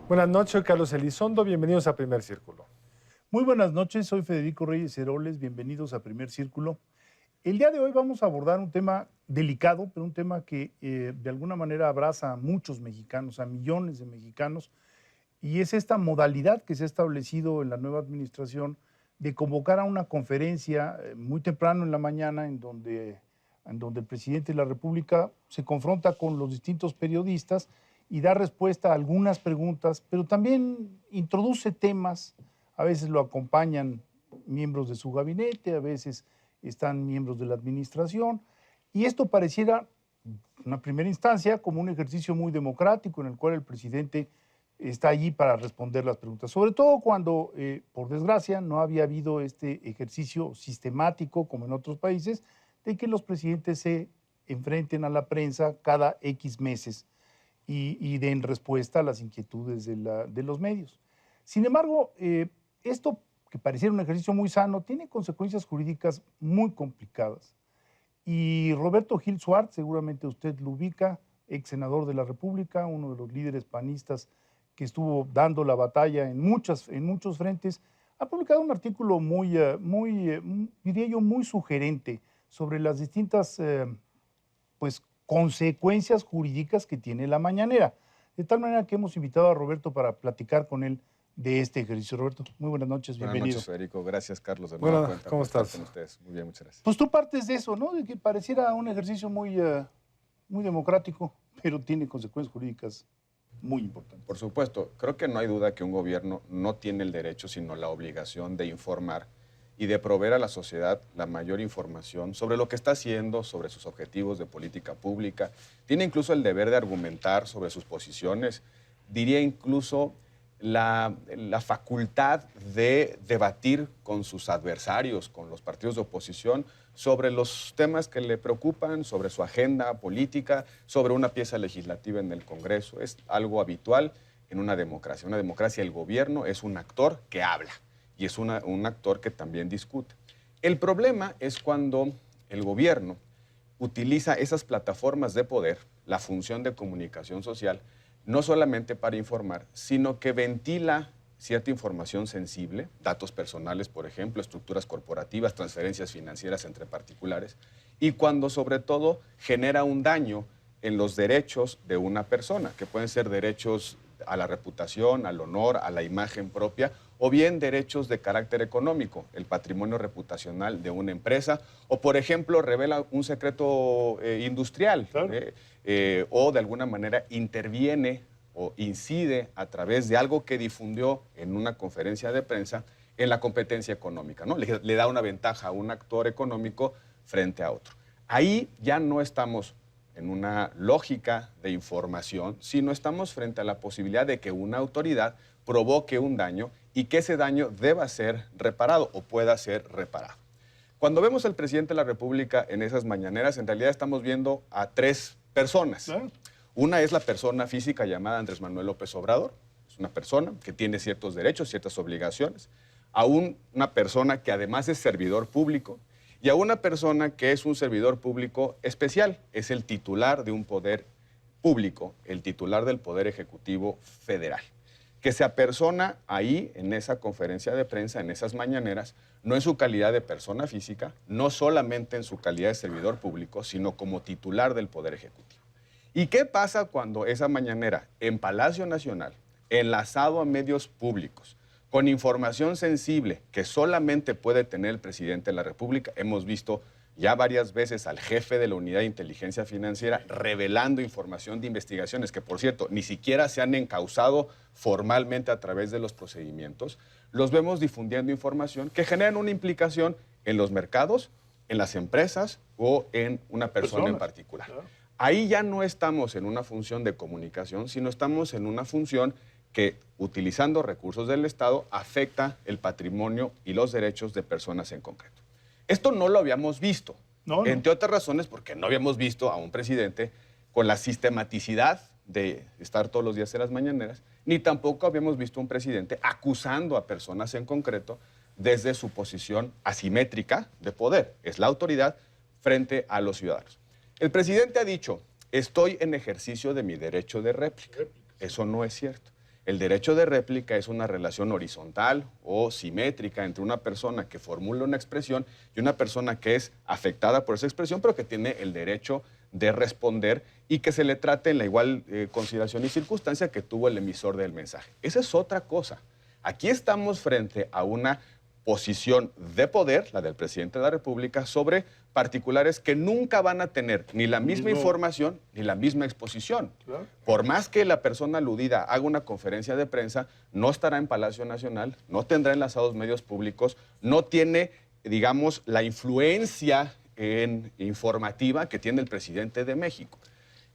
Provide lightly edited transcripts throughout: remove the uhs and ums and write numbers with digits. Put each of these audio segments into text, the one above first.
Buenas noches, soy Carlos Elizondo, bienvenidos a Primer Círculo. Muy buenas noches, soy Federico Reyes Heroles, bienvenidos a Primer Círculo. El día de hoy vamos a abordar un tema delicado, pero un tema que de alguna manera abraza a muchos mexicanos, a millones de mexicanos, y es esta modalidad que se ha establecido en la nueva administración de convocar a una conferencia muy temprano en la mañana en donde el presidente de la República se confronta con los distintos periodistas y da respuesta a algunas preguntas, pero también introduce temas. A veces lo acompañan miembros de su gabinete, a veces están miembros de la administración, y esto pareciera, en una primera instancia, como un ejercicio muy democrático en el cual el presidente está allí para responder las preguntas, sobre todo cuando, por desgracia, no había habido este ejercicio sistemático, como en otros países, de que los presidentes se enfrenten a la prensa cada X meses y den respuesta a las inquietudes de los medios. Sin embargo, esto que pareciera un ejercicio muy sano tiene consecuencias jurídicas muy complicadas. Y Roberto Gil Suart, seguramente usted lo ubica, ex senador de la República, uno de los líderes panistas que estuvo dando la batalla en muchos frentes, ha publicado un artículo diría yo, muy sugerente sobre las distintas consecuencias jurídicas que tiene la mañanera. De tal manera que hemos invitado a Roberto para platicar con él de este ejercicio. Roberto, muy buenas noches, bienvenido. Buenas noches, Federico. Gracias, Carlos. De nueva cuenta. ¿Cómo estás? Con ustedes. Muy bien, muchas gracias. Pues tú partes de eso, ¿no? De que pareciera un ejercicio muy democrático, pero tiene consecuencias jurídicas muy importantes. Por supuesto, creo que no hay duda que un gobierno no tiene el derecho, sino la obligación de informar y de proveer a la sociedad la mayor información sobre lo que está haciendo, sobre sus objetivos de política pública. Tiene incluso el deber de argumentar sobre sus posiciones. Diría incluso la facultad de debatir con sus adversarios, con los partidos de oposición, sobre los temas que le preocupan, sobre su agenda política, sobre una pieza legislativa en el Congreso. Es algo habitual en una democracia. En una democracia el gobierno es un actor que habla y es un actor que también discute. El problema es cuando el gobierno utiliza esas plataformas de poder, la función de comunicación social, no solamente para informar, sino que ventila cierta información sensible, datos personales, por ejemplo, estructuras corporativas, transferencias financieras entre particulares, y cuando sobre todo genera un daño en los derechos de una persona, que pueden ser derechos a la reputación, al honor, a la imagen propia, o bien derechos de carácter económico, el patrimonio reputacional de una empresa, o por ejemplo revela un secreto industrial, claro. O de alguna manera interviene o incide a través de algo que difundió en una conferencia de prensa en la competencia económica, ¿no? Le da una ventaja a un actor económico frente a otro. Ahí ya no estamos en una lógica de información, sino estamos frente a la posibilidad de que una autoridad provoque un daño y que ese daño deba ser reparado o pueda ser reparado. Cuando vemos al presidente de la República en esas mañaneras, en realidad estamos viendo a tres personas. Claro. Una es la persona física llamada Andrés Manuel López Obrador, es una persona que tiene ciertos derechos, ciertas obligaciones, a una persona que además es servidor público y a una persona que es un servidor público especial, es el titular de un poder público, el titular del Poder Ejecutivo Federal, que se apersona ahí en esa conferencia de prensa, en esas mañaneras, no en su calidad de persona física, no solamente en su calidad de servidor público, sino como titular del Poder Ejecutivo. ¿Y qué pasa cuando esa mañanera en Palacio Nacional, enlazado a medios públicos, con información sensible que solamente puede tener el presidente de la República? Hemos visto ya varias veces al jefe de la Unidad de Inteligencia Financiera revelando información de investigaciones que, por cierto, ni siquiera se han encauzado formalmente a través de los procedimientos. Los vemos difundiendo información que generan una implicación en los mercados, en las empresas o en una persona en particular. Claro. Ahí ya no estamos en una función de comunicación, sino estamos en una función que, utilizando recursos del Estado, afecta el patrimonio y los derechos de personas en concreto. Esto no lo habíamos visto, entre otras razones porque no habíamos visto a un presidente con la sistematicidad de estar todos los días en las mañaneras, ni tampoco habíamos visto un presidente acusando a personas en concreto desde su posición asimétrica de poder. Es la autoridad frente a los ciudadanos. El presidente ha dicho, estoy en ejercicio de mi derecho de réplica. Eso no es cierto. El derecho de réplica es una relación horizontal o simétrica entre una persona que formula una expresión y una persona que es afectada por esa expresión, pero que tiene el derecho de responder y que se le trate en la igual consideración y circunstancia que tuvo el emisor del mensaje. Esa es otra cosa. Aquí estamos frente a una posición de poder, la del presidente de la República, sobre particulares que nunca van a tener ni la misma información ni la misma exposición. Claro. Por más que la persona aludida haga una conferencia de prensa, no estará en Palacio Nacional, no tendrá enlazados medios públicos, no tiene, digamos, la influencia informativa que tiene el presidente de México.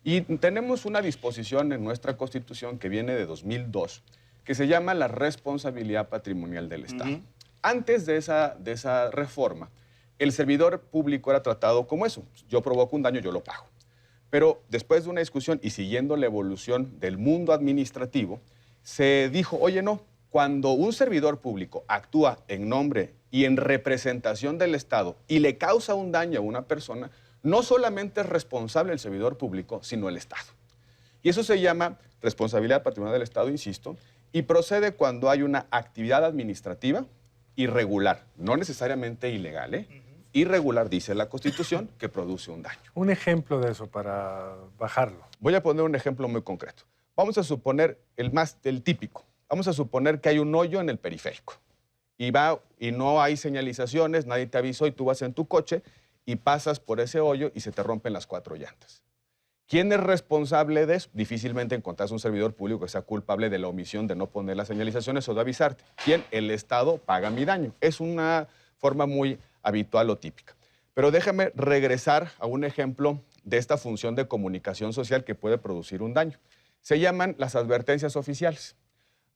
Y tenemos una disposición en nuestra Constitución que viene de 2002, que se llama la responsabilidad patrimonial del Estado. Antes de esa reforma, el servidor público era tratado como eso. Yo provoco un daño, yo lo pago. Pero después de una discusión y siguiendo la evolución del mundo administrativo, se dijo, oye, no, cuando un servidor público actúa en nombre y en representación del Estado y le causa un daño a una persona, no solamente es responsable el servidor público, sino el Estado. Y eso se llama responsabilidad patrimonial del Estado, insisto, y procede cuando hay una actividad administrativa irregular, no necesariamente ilegal, irregular, dice la Constitución, que produce un daño. Un ejemplo de eso para bajarlo. Voy a poner un ejemplo muy concreto. Vamos a suponer el típico. Vamos a suponer que hay un hoyo en el periférico y no hay señalizaciones, nadie te avisó y tú vas en tu coche y pasas por ese hoyo y se te rompen las 4 llantas. ¿Quién es responsable de eso? Difícilmente encontrás un servidor público que sea culpable de la omisión de no poner las señalizaciones o de avisarte. ¿Quién? El Estado paga mi daño. Es una forma muy habitual o típica. Pero déjame regresar a un ejemplo de esta función de comunicación social que puede producir un daño. Se llaman las advertencias oficiales.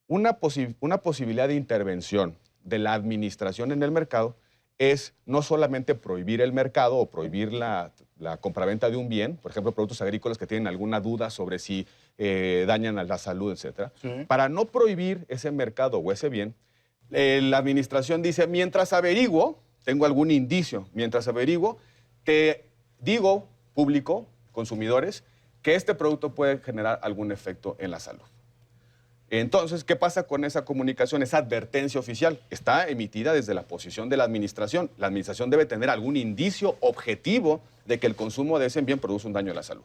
Una posibilidad de intervención de la administración en el mercado es no solamente prohibir el mercado o prohibir la compraventa de un bien, por ejemplo, productos agrícolas que tienen alguna duda sobre si dañan a la salud, etc. Sí. Para no prohibir ese mercado o ese bien, la administración dice, mientras averiguo, tengo algún indicio, mientras averiguo, te digo, público, consumidores, que este producto puede generar algún efecto en la salud. Entonces, ¿qué pasa con esa comunicación, esa advertencia oficial? Está emitida desde la posición de la administración. La administración debe tener algún indicio objetivo de que el consumo de ese bien produce un daño a la salud.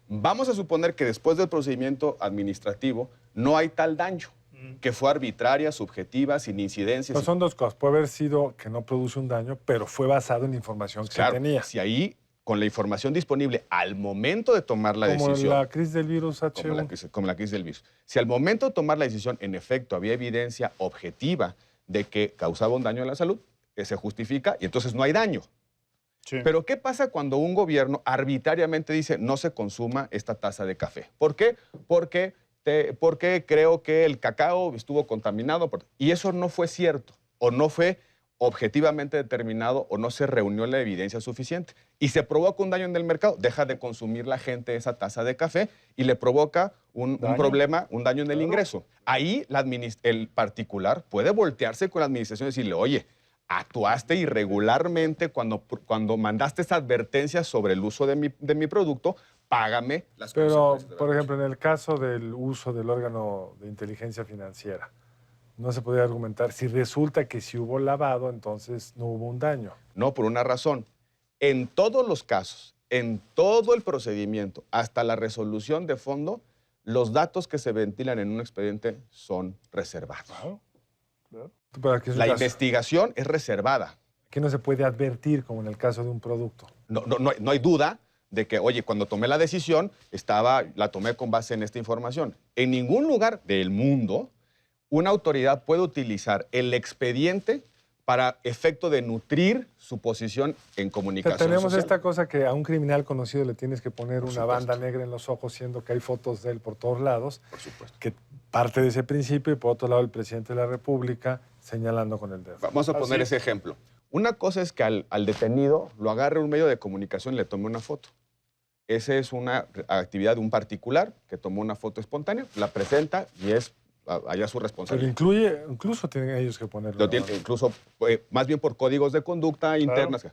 Vamos a suponer que después del procedimiento administrativo no hay tal daño, que fue arbitraria, subjetiva, sin incidencias. Pues son dos cosas. Puede haber sido que no produce un daño, pero fue basado en la información que tenía. Si ahí, con la información disponible al momento de tomar la decisión... Como la crisis del virus H1. Como la crisis del virus. Si al momento de tomar la decisión, en efecto, había evidencia objetiva de que causaba un daño a la salud, se justifica y entonces no hay daño. Sí. Pero ¿qué pasa cuando un gobierno arbitrariamente dice no se consuma esta taza de café? ¿Por qué? Porque creo que el cacao estuvo contaminado. Y eso no fue cierto o no fue objetivamente determinado o no se reunió la evidencia suficiente. Y se provoca un daño en el mercado. Deja de consumir la gente esa taza de café y le provoca un problema, un daño en el ingreso. Ahí el particular puede voltearse con la administración y decirle, oye, actuaste irregularmente cuando mandaste esa advertencia sobre el uso de mi producto, págame las consecuencias. Pero, por ejemplo, en el caso del uso del órgano de inteligencia financiera, no se podría argumentar, si resulta que si hubo lavado, entonces no hubo un daño. No, por una razón. En todos los casos, en todo el procedimiento, hasta la resolución de fondo, los datos que se ventilan en un expediente son reservados. Claro. La investigación es reservada. ¿Qué no se puede advertir, como en el caso de un producto? No hay duda de que, oye, cuando tomé la decisión, la tomé con base en esta información. En ningún lugar del mundo una autoridad puede utilizar el expediente para efecto de nutrir su posición en comunicación tenemos social. Esta cosa que a un criminal conocido le tienes que poner una banda negra en los ojos, siendo que hay fotos de él por todos lados. Por supuesto. Que parte de ese principio, y por otro lado el presidente de la República señalando con el dedo. Vamos a poner ese ejemplo. Una cosa es que al detenido lo agarre un medio de comunicación y le tome una foto. Esa es una actividad de un particular que tomó una foto espontánea, la presenta y es allá su Pero responsabilidad. incluso tienen ellos que ponerlo. Lo tiene, incluso, más bien por códigos de conducta internas.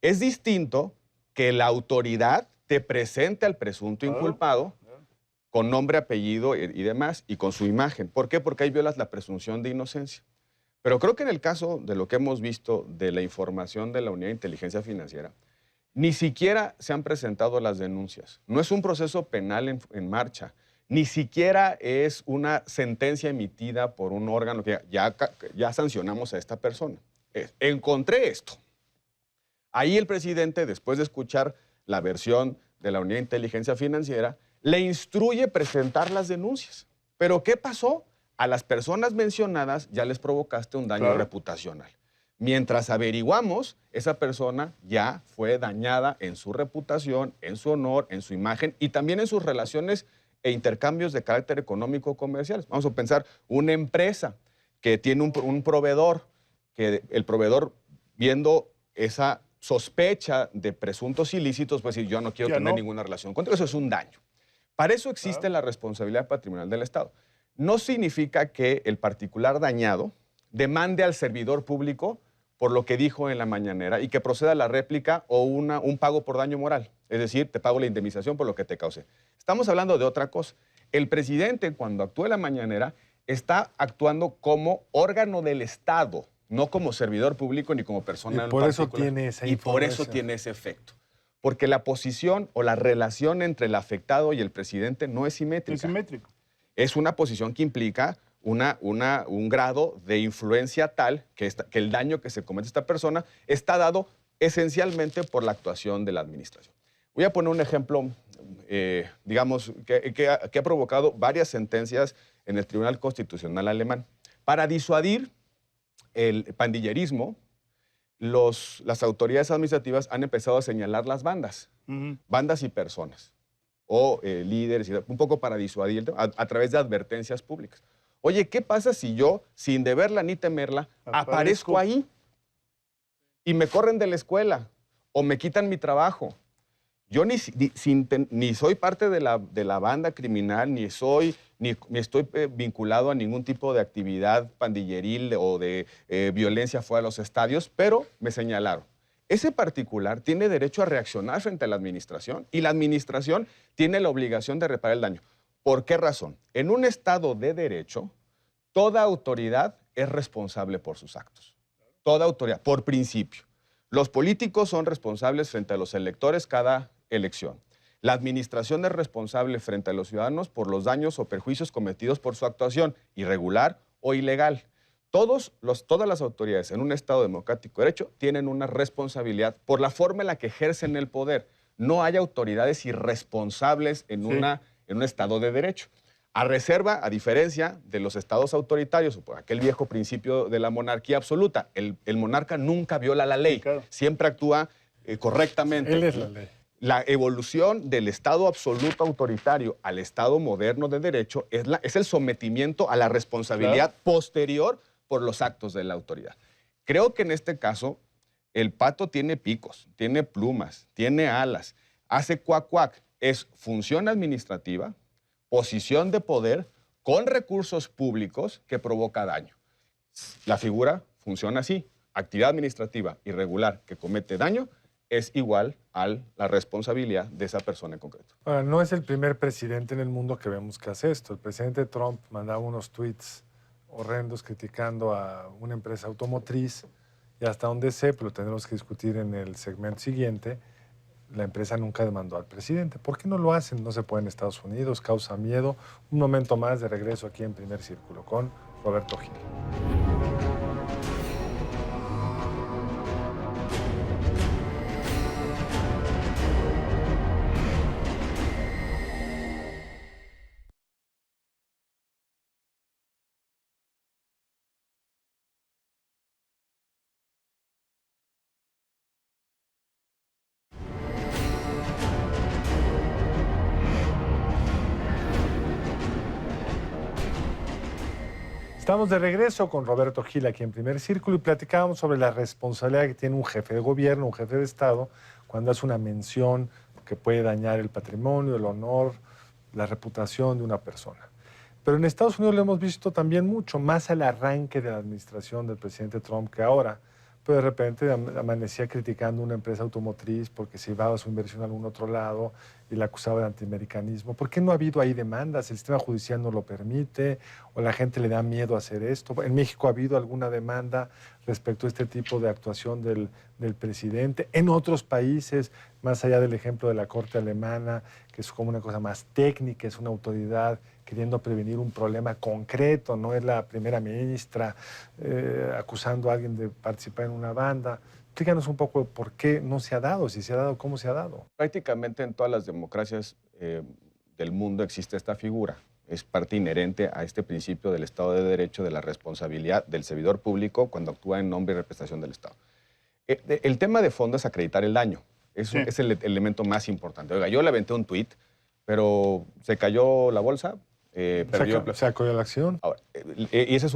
Es distinto que la autoridad te presente al presunto inculpado con nombre, apellido y demás, y con su imagen. ¿Por qué? Porque ahí violas la presunción de inocencia. Pero creo que en el caso de lo que hemos visto de la información de la Unidad de Inteligencia Financiera, ni siquiera se han presentado las denuncias. No es un proceso penal en marcha. Ni siquiera es una sentencia emitida por un órgano que ya sancionamos a esta persona. Encontré esto. Ahí el presidente, después de escuchar la versión de la Unidad de Inteligencia Financiera, le instruye presentar las denuncias. ¿Pero qué pasó? A las personas mencionadas ya les provocaste un daño reputacional. Mientras averiguamos, esa persona ya fue dañada en su reputación, en su honor, en su imagen y también en sus relaciones e intercambios de carácter económico comerciales. Vamos a pensar una empresa que tiene un proveedor, que el proveedor, viendo esa sospecha de presuntos ilícitos, pues decir, yo no quiero tener ninguna relación contra eso, es un daño. Para eso existe la responsabilidad patrimonial del Estado. No significa que el particular dañado demande al servidor público por lo que dijo en la mañanera y que proceda a la réplica o un pago por daño moral. Es decir, te pago la indemnización por lo que te causé. Estamos hablando de otra cosa. El presidente, cuando actúa en la mañanera, está actuando como órgano del Estado, no como servidor público ni como persona en particular. Eso tiene esa y por eso tiene ese efecto. Porque la posición o la relación entre el afectado y el presidente no es simétrica. Es simétrico. Es una posición que implica un grado de influencia tal que el daño que se comete a esta persona está dado esencialmente por la actuación de la administración. Voy a poner un ejemplo, digamos, que ha provocado varias sentencias en el Tribunal Constitucional alemán. Para disuadir el pandillerismo, las autoridades administrativas han empezado a señalar las bandas, bandas y personas, o líderes, un poco para disuadir a través de advertencias públicas. Oye, ¿qué pasa si yo, sin deberla ni temerla, aparezco ahí y me corren de la escuela o me quitan mi trabajo? Yo ni soy parte de la banda criminal, ni estoy vinculado a ningún tipo de actividad pandilleril o de violencia fuera de los estadios, pero me señalaron. Ese particular tiene derecho a reaccionar frente a la administración y la administración tiene la obligación de reparar el daño. ¿Por qué razón? En un Estado de derecho, toda autoridad es responsable por sus actos. Toda autoridad, por principio. Los políticos son responsables frente a los electores cada elección. La administración es responsable frente a los ciudadanos por los daños o perjuicios cometidos por su actuación, irregular o ilegal. Todas las autoridades en un Estado democrático de derecho tienen una responsabilidad por la forma en la que ejercen el poder. No hay autoridades irresponsables en un Estado de derecho. A reserva, a diferencia de los estados autoritarios, por aquel viejo principio de la monarquía absoluta, el monarca nunca viola la ley, siempre actúa correctamente. Él es la ley. La evolución del Estado absoluto autoritario al Estado moderno de derecho es el sometimiento a la responsabilidad posterior por los actos de la autoridad. Creo que en este caso el pato tiene picos, tiene plumas, tiene alas, hace cuac cuac, es función administrativa, posición de poder con recursos públicos que provoca daño. La figura funciona así, actividad administrativa irregular que comete daño es igual a la responsabilidad de esa persona en concreto. Ahora, no es el primer presidente en el mundo que vemos que hace esto. El presidente Trump mandaba unos tweets horrendos criticando a una empresa automotriz y hasta donde sé, pero lo tendremos que discutir en el segmento siguiente, la empresa nunca demandó al presidente. ¿Por qué no lo hacen? No se puede en Estados Unidos, causa miedo. Un momento más de regreso aquí en Primer Círculo con Roberto Gil. Estamos de regreso con Roberto Gil aquí en Primer Círculo y platicábamos sobre la responsabilidad que tiene un jefe de gobierno, un jefe de Estado, cuando hace una mención que puede dañar el patrimonio, el honor, la reputación de una persona. Pero en Estados Unidos lo hemos visto también mucho, más al arranque de la administración del presidente Trump que ahora. Pero de repente amanecía criticando una empresa automotriz porque se llevaba su inversión a algún otro lado y la acusaba de antiamericanismo. ¿Por qué no ha habido ahí demandas? ¿El sistema judicial no lo permite? ¿O la gente le da miedo a hacer esto? ¿En México ha habido alguna demanda respecto a este tipo de actuación del presidente? En otros países, más allá del ejemplo de la Corte Alemana, que es como una cosa más técnica, es una autoridad queriendo prevenir un problema concreto, no es la primera ministra acusando a alguien de participar en una banda. Explícanos un poco por qué no se ha dado, si se ha dado, cómo se ha dado. Prácticamente en todas las democracias del mundo existe esta figura. Es parte inherente a este principio del Estado de Derecho, de la responsabilidad del servidor público cuando actúa en nombre y representación del Estado. El tema de fondo es acreditar el daño. Es el elemento más importante. Oiga, yo le aventé un tuit, pero se cayó la bolsa. Se acordó la acción. Ahora, y esos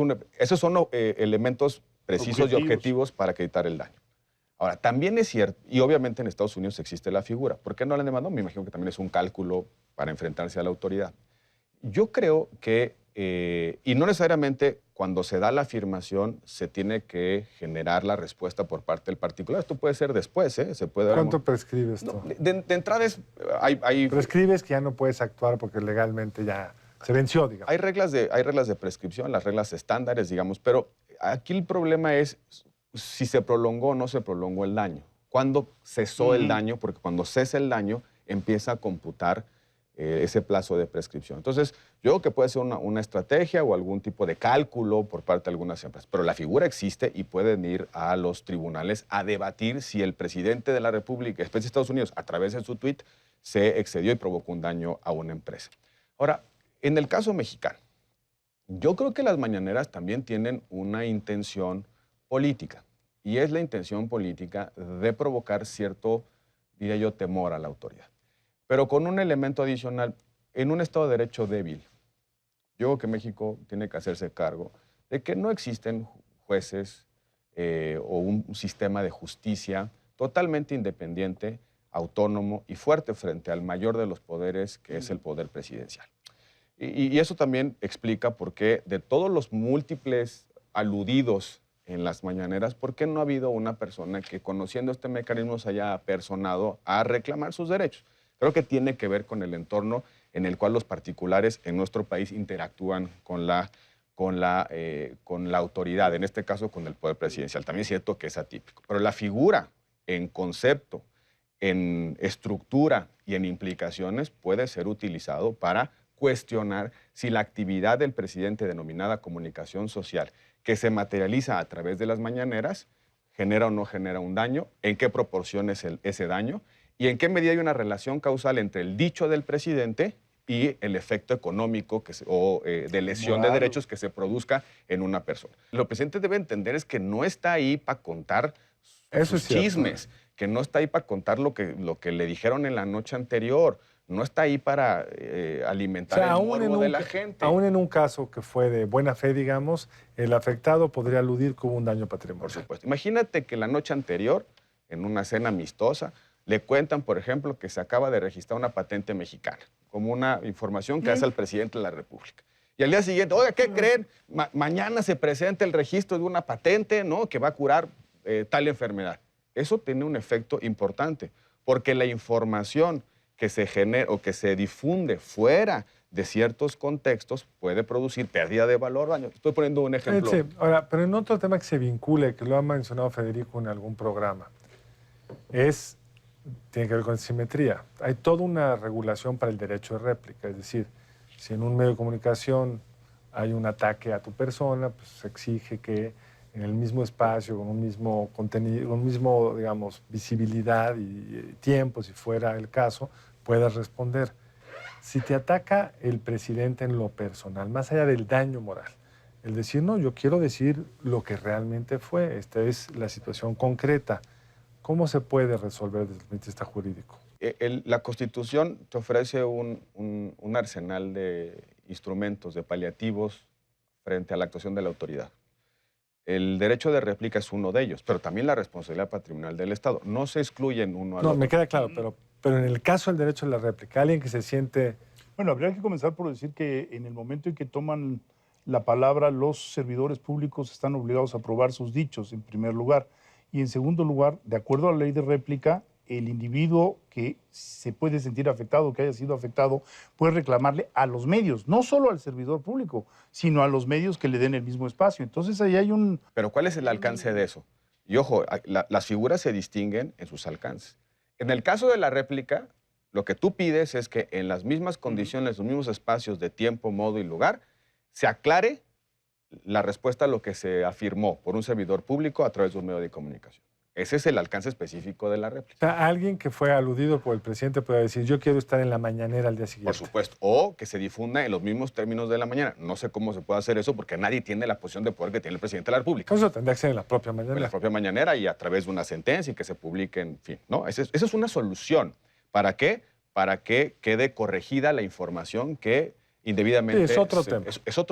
son elementos precisos y objetivos para acreditar el daño. Ahora, también es cierto, y obviamente en Estados Unidos existe la figura. ¿Por qué no la han demandado? Me imagino que también es un cálculo para enfrentarse a la autoridad. Yo creo que, y no necesariamente cuando se da la afirmación se tiene que generar la respuesta por parte del particular. Esto puede ser después, ¿eh? Se puede ¿Cuánto prescribe esto? No, de entrada hay prescribes que ya no puedes actuar porque legalmente ya se venció, digamos. Hay reglas de prescripción, las reglas estándares, digamos, pero aquí el problema es si se prolongó o no se prolongó el daño. ¿Cuándo cesó el daño? Porque cuando cesa el daño empieza a computar ese plazo de prescripción. Entonces, yo creo que puede ser una estrategia o algún tipo de cálculo por parte de algunas empresas, pero la figura existe y pueden ir a los tribunales a debatir si el presidente de la República, especie de Estados Unidos, a través de su tuit, se excedió y provocó un daño a una empresa. Ahora, en el caso mexicano, yo creo que las mañaneras también tienen una intención política, y es la intención política de provocar cierto, diría yo, temor a la autoridad. Pero con un elemento adicional, en un Estado de Derecho débil, yo creo que México tiene que hacerse cargo de que no existen jueces o un sistema de justicia totalmente independiente, autónomo y fuerte frente al mayor de los poderes, que es el poder presidencial. Y eso también explica por qué, de todos los múltiples aludidos en las mañaneras, ¿por qué no ha habido una persona que, conociendo este mecanismo, se haya apersonado a reclamar sus derechos? Creo que tiene que ver con el entorno en el cual los particulares en nuestro país interactúan con la autoridad, en este caso con el poder presidencial. También es cierto que es atípico, pero la figura en concepto, en estructura y en implicaciones puede ser utilizado para cuestionar si la actividad del presidente denominada comunicación social, que se materializa a través de las mañaneras, genera o no genera un daño, en qué proporción es ese daño y en qué medida hay una relación causal entre el dicho del presidente y el efecto económico de lesión de derechos que se produzca en una persona. Lo que el presidente debe entender es que no está ahí para contar sus chismes, que no está ahí para contar lo que le dijeron en la noche anterior. No está ahí para alimentar el morbo de la gente. Aún en un caso que fue de buena fe, digamos, el afectado podría aludir como un daño patrimonial. Por supuesto. Imagínate que la noche anterior, en una cena amistosa, le cuentan, por ejemplo, que se acaba de registrar una patente mexicana, como una información que hace el presidente de la República. Y al día siguiente, oiga, ¿qué creen? Mañana se presenta el registro de una patente, ¿no?, que va a curar tal enfermedad. Eso tiene un efecto importante, porque la información que se genera o que se difunde fuera de ciertos contextos puede producir pérdida de valor, daño. Estoy poniendo un ejemplo. Sí, ahora, pero en otro tema que se vincule, que lo ha mencionado Federico en algún programa, tiene que ver con simetría. Hay toda una regulación para el derecho de réplica, es decir, si en un medio de comunicación hay un ataque a tu persona, pues se exige que en el mismo espacio, con un mismo contenido, con un mismo, digamos, visibilidad y tiempo, si fuera el caso, puedas responder. Si te ataca el presidente en lo personal, más allá del daño moral, el decir, no, yo quiero decir lo que realmente fue, esta es la situación concreta, ¿cómo se puede resolver desde el punto de vista jurídico? La Constitución te ofrece un arsenal de instrumentos, de paliativos frente a la actuación de la autoridad. El derecho de réplica es uno de ellos, pero también la responsabilidad patrimonial del Estado. No se excluyen uno al otro. No, me queda claro, pero Pero en el caso del derecho a la réplica, alguien que se siente... Bueno, habría que comenzar por decir que en el momento en que toman la palabra, los servidores públicos están obligados a probar sus dichos, en primer lugar. Y en segundo lugar, de acuerdo a la ley de réplica, el individuo que se puede sentir afectado, que haya sido afectado, puede reclamarle a los medios, no solo al servidor público, sino a los medios que le den el mismo espacio. Entonces ahí hay un... Pero ¿cuál es el alcance de eso? Y ojo, las figuras se distinguen en sus alcances. En el caso de la réplica, lo que tú pides es que en las mismas condiciones, los mismos espacios de tiempo, modo y lugar, se aclare la respuesta a lo que se afirmó por un servidor público a través de un medio de comunicación. Ese es el alcance específico de la réplica. O sea, alguien que fue aludido por el presidente puede decir, yo quiero estar en la mañanera al día siguiente. Por supuesto. O que se difunda en los mismos términos de la mañana. No sé cómo se puede hacer eso porque nadie tiene la posición de poder que tiene el presidente de la República. Eso tendría que ser en la propia mañanera. En la propia mañanera y a través de una sentencia y que se publique, en fin. ¿No? Esa es una solución. ¿Para qué? Para que quede corregida la información que indebidamente... Sí, es otro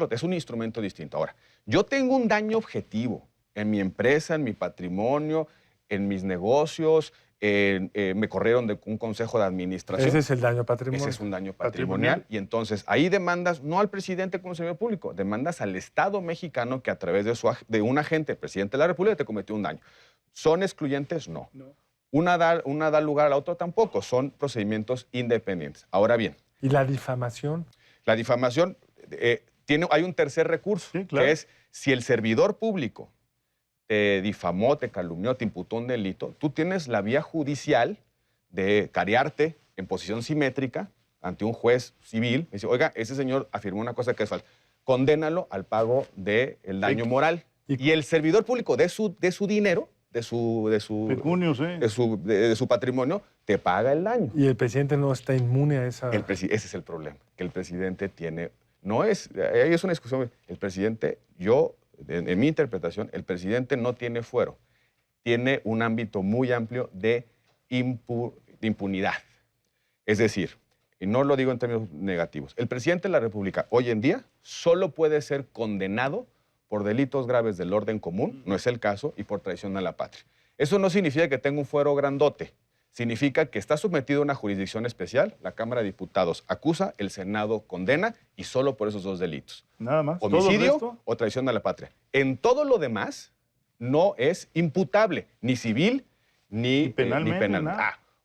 tema. Es un instrumento distinto. Ahora, yo tengo un daño objetivo en mi empresa, en mi patrimonio, en mis negocios, me corrieron de un consejo de administración. Ese es el daño patrimonial. Ese es un daño patrimonial. Y entonces ahí demandas no al presidente como servidor público, demandas al Estado mexicano que a través de un agente, presidente de la República, te cometió un daño. ¿Son excluyentes? No. Una da lugar a la otra tampoco. Son procedimientos independientes. Ahora bien. ¿Y la difamación? La difamación, hay un tercer recurso, sí, claro, que es si el servidor público te difamó, te calumnió, te imputó un delito, tú tienes la vía judicial de carearte en posición simétrica ante un juez civil. Dice, oiga, ese señor afirmó una cosa que es falsa. Condénalo al pago del daño moral. Y el servidor público de su dinero, de su pecunio, sí, de su patrimonio, te paga el daño. Y el presidente no está inmune a esa... Ese es el problema, que el presidente tiene... Ahí es una discusión. El presidente, en mi interpretación, el presidente no tiene fuero. Tiene un ámbito muy amplio de impunidad. Es decir, y no lo digo en términos negativos, el presidente de la República hoy en día solo puede ser condenado por delitos graves del orden común, no es el caso, y por traición a la patria. Eso no significa que tenga un fuero grandote. Significa que está sometido a una jurisdicción especial, la Cámara de Diputados acusa, el Senado condena, y solo por esos dos delitos. Nada más. Homicidio o traición a la patria. En todo lo demás no es imputable, ni civil, ni penalmente.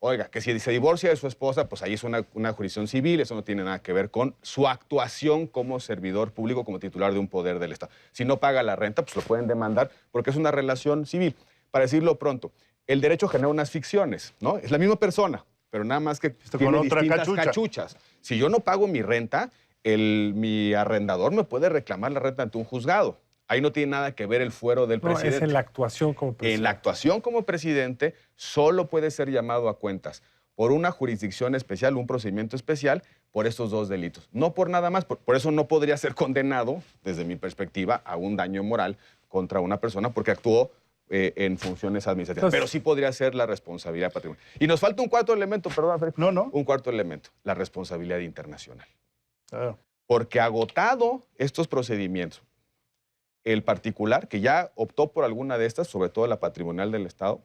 Oiga, que si se divorcia de su esposa, pues ahí es una jurisdicción civil, eso no tiene nada que ver con su actuación como servidor público, como titular de un poder del Estado. Si no paga la renta, pues lo pueden demandar porque es una relación civil. Para decirlo pronto, el derecho genera unas ficciones, ¿no? Es la misma persona, pero nada más que tiene distintas cachuchas. Si yo no pago mi renta, mi arrendador me puede reclamar la renta ante un juzgado. Ahí no tiene nada que ver el fuero del presidente. Es en la actuación como presidente. En la actuación como presidente solo puede ser llamado a cuentas por una jurisdicción especial, un procedimiento especial, por estos dos delitos. No por nada más. Por eso no podría ser condenado, desde mi perspectiva, a un daño moral contra una persona porque actuó en funciones administrativas. Entonces, pero sí podría ser la responsabilidad patrimonial. Y nos falta un cuarto elemento, perdón, Felipe. No. Un cuarto elemento, la responsabilidad internacional. Claro. Porque agotado estos procedimientos, el particular que ya optó por alguna de estas, sobre todo la patrimonial del Estado,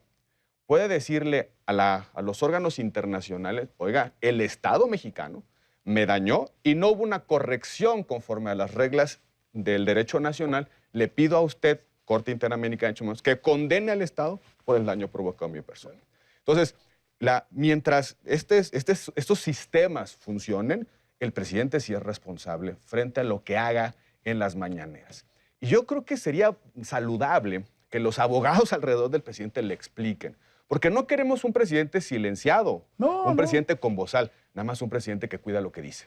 puede decirle a los órganos internacionales, oiga, el Estado mexicano me dañó y no hubo una corrección conforme a las reglas del derecho nacional, le pido a usted, Corte Interamericana de Derechos Humanos, que condene al Estado por el daño provocado a mi persona. Entonces, mientras estos sistemas funcionen, el presidente sí es responsable frente a lo que haga en las mañaneras. Y yo creo que sería saludable que los abogados alrededor del presidente le expliquen. Porque no queremos un presidente silenciado, un presidente con bozal, nada más un presidente que cuida lo que dice.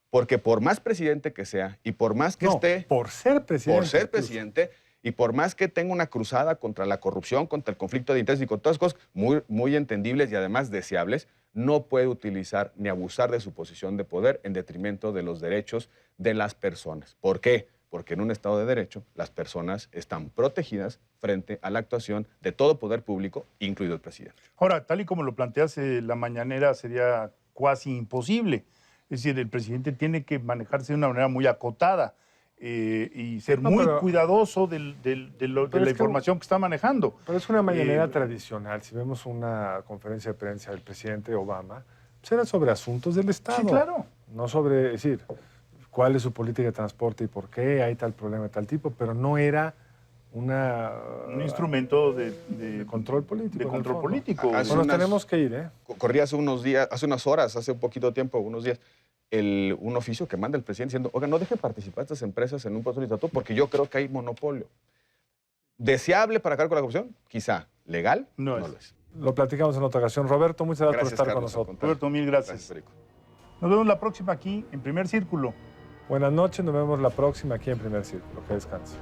Porque por más presidente que sea y por más que esté... Por ser presidente. Y por más que tenga una cruzada contra la corrupción, contra el conflicto de intereses y con todas las cosas muy, muy entendibles y además deseables, no puede utilizar ni abusar de su posición de poder en detrimento de los derechos de las personas. ¿Por qué? Porque en un Estado de Derecho las personas están protegidas frente a la actuación de todo poder público, incluido el presidente. Ahora, tal y como lo planteas, la mañanera sería casi imposible. Es decir, el presidente tiene que manejarse de una manera muy acotada y ser muy cuidadoso de la información que está manejando. Pero es una mañanera tradicional. Si vemos una conferencia de prensa del presidente Obama, Pues era sobre asuntos del Estado. Sí, claro. No sobre, es decir, cuál es su política de transporte y por qué hay tal problema de tal tipo, pero no era un instrumento de control político. De en el control fondo. político. Hace Bueno, unas- tenemos que ir, ¿eh? Corría hace unos días, hace unas horas, hace un poquito tiempo, unos días, un oficio que manda el presidente diciendo, oiga, no deje participar a estas empresas en un proceso legislativo porque yo creo que hay monopolio. ¿Deseable para acabar con la corrupción? Quizá. ¿Legal? No lo es. es. Lo platicamos en otra ocasión. Roberto, muchas gracias, por estar Carlos, con al nosotros. contrario. Roberto, mil gracias. Federico. Nos vemos la próxima aquí en Primer Círculo. Buenas noches, nos vemos la próxima aquí en Primer Círculo. Que descanse.